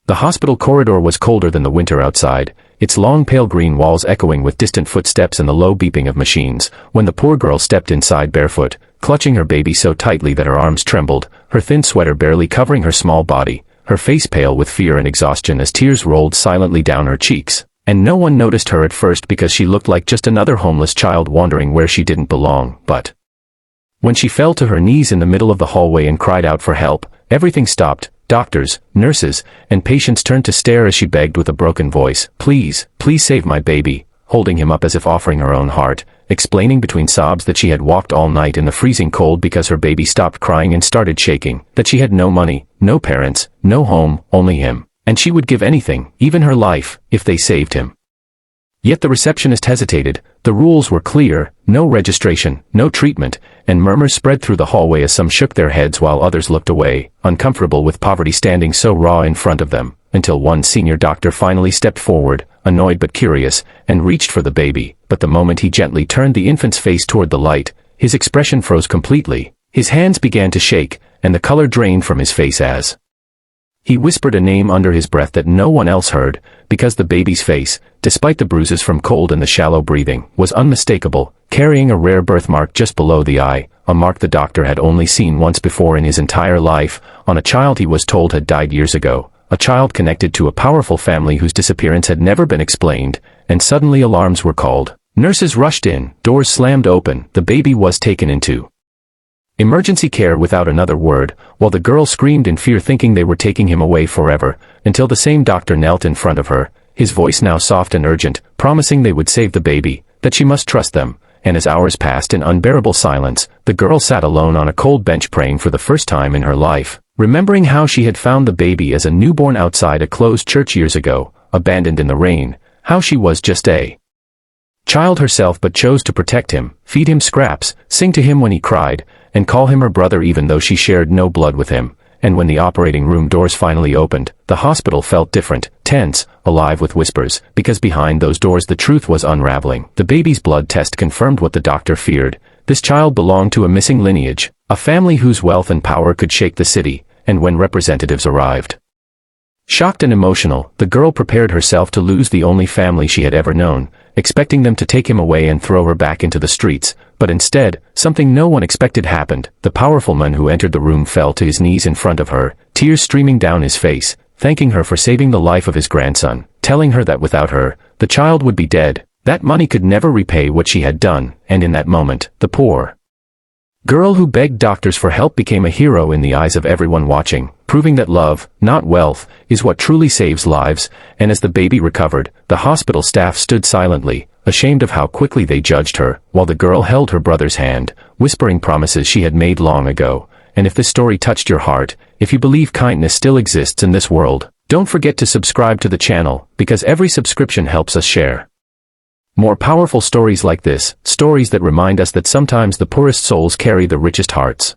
The hospital corridor was colder than the winter outside, its long pale green walls echoing with distant footsteps and the low beeping of machines, when the poor girl stepped inside barefoot, clutching her baby so tightly that her arms trembled, her thin sweater barely covering her small body, her face pale with fear and exhaustion as tears rolled silently down her cheeks. And no one noticed her at first because she looked like just another homeless child wandering where she didn't belong, but when she fell to her knees in the middle of the hallway and cried out for help, everything stopped. Doctors, nurses, and patients turned to stare as she begged with a broken voice, "Please, please save my baby," holding him up as if offering her own heart, explaining between sobs that she had walked all night in the freezing cold because her baby stopped crying and started shaking, that she had no money, no parents, no home, only him, and she would give anything, even her life, if they saved him. Yet the receptionist hesitated. The rules were clear: no registration, no treatment, and murmurs spread through the hallway as some shook their heads while others looked away, uncomfortable with poverty standing so raw in front of them, until one senior doctor finally stepped forward, annoyed but curious, and reached for the baby, but the moment he gently turned the infant's face toward the light, his expression froze completely, his hands began to shake, and the color drained from his face as he whispered a name under his breath that no one else heard, because the baby's face, despite the bruises from cold and the shallow breathing, was unmistakable, carrying a rare birthmark just below the eye, a mark the doctor had only seen once before in his entire life, on a child he was told had died years ago, a child connected to a powerful family whose disappearance had never been explained, and suddenly alarms were called. Nurses rushed in, doors slammed open, the baby was taken into emergency care without another word, while the girl screamed in fear thinking they were taking him away forever, until the same doctor knelt in front of her, his voice now soft and urgent, promising they would save the baby, that she must trust them, and as hours passed in unbearable silence, the girl sat alone on a cold bench praying for the first time in her life, remembering how she had found the baby as a newborn outside a closed church years ago, abandoned in the rain, how she was just a child herself but chose to protect him, feed him scraps, sing to him when he cried, and call him her brother even though she shared no blood with him. And when the operating room doors finally opened, the hospital felt different, tense, alive with whispers, because behind those doors the truth was unraveling. The baby's blood test confirmed what the doctor feared. This child belonged to a missing lineage, a family whose wealth and power could shake the city, and when representatives arrived, shocked and emotional, the girl prepared herself to lose the only family she had ever known, expecting them to take him away and throw her back into the streets, but instead, something no one expected happened. The powerful man who entered the room fell to his knees in front of her, tears streaming down his face, thanking her for saving the life of his grandson, telling her that without her, the child would be dead, that money could never repay what she had done, and in that moment, the poor girl who begged doctors for help became a hero in the eyes of everyone watching, proving that love, not wealth, is what truly saves lives. And as the baby recovered, the hospital staff stood silently, ashamed of how quickly they judged her, while the girl held her brother's hand, whispering promises she had made long ago. And if this story touched your heart, if you believe kindness still exists in this world, don't forget to subscribe to the channel, because every subscription helps us share more powerful stories like this, stories that remind us that sometimes the poorest souls carry the richest hearts.